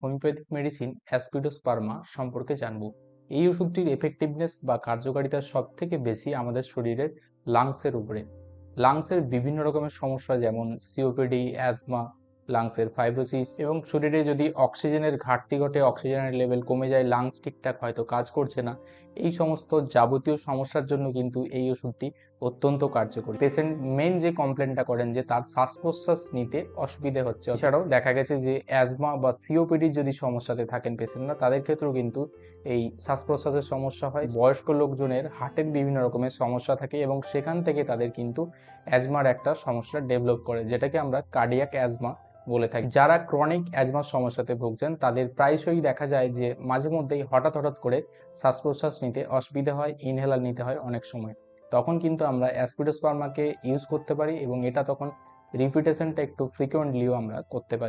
Homeopathic medicine অ্যাসপিডোস্পার্মা সম্পর্কে জানব। এই ওষুধটির এফেক্টিভনেস বা কার্যকারিতা সব থেকে বেশি আমাদের শরীরের লাংসের উপরে। লাংসের বিভিন্ন রকমের সমস্যা যেমন সিওপিডি, অ্যাজমা, লাংসের ফাইব্রোসিস এবং শরীরে যদি অক্সিজেনের ঘাটতি ঘটে, অক্সিজেনের লেভেল কমে যায়, লাংস ঠিকঠাক হয়তো কাজ করছে না, এই সমস্ত যাবতীয় সমস্যার জন্য কিন্তু এই ওষুধটি অত্যন্ত কার্যকরী। পেশেন্ট মেন যে কমপ্লেনটা করেন যে তার শ্বাস প্রশ্বাস নিতে অসুবিধে হচ্ছে। এছাড়াও দেখা গেছে যে অ্যাজমা বা সিওপিডির যদি সমস্যাতে থাকেন পেশেন্টরা, তাদের ক্ষেত্রেও কিন্তু এই শ্বাস প্রশ্বাসের সমস্যা হয়। বয়স্ক লোকজনের হার্টের বিভিন্ন রকমের সমস্যা থাকে এবং সেখান থেকে তাদের কিন্তু অ্যাজমার একটা সমস্যা ডেভেলপ করে, যেটাকে আমরা কার্ডিয়াক অ্যাজমা বলে থাকি। যারা ক্রনিক অ্যাজমার সমস্যাতে ভুগছেন তাদের প্রায়শই দেখা যায় যে মাঝে মধ্যেই হঠাৎ করে শ্বাস প্রশ্বাস নিতে অসুবিধা হয়, ইনহেলার নিতে হয় অনেক সময়। তখন কিন্তু আমরা অ্যাসপিডোস্পার্মাকে ইউজ করতে পারি এবং এটা তখন রিপিটেশনটা একটু ফ্রিকোয়েন্টলিও আমরা করতে পারি।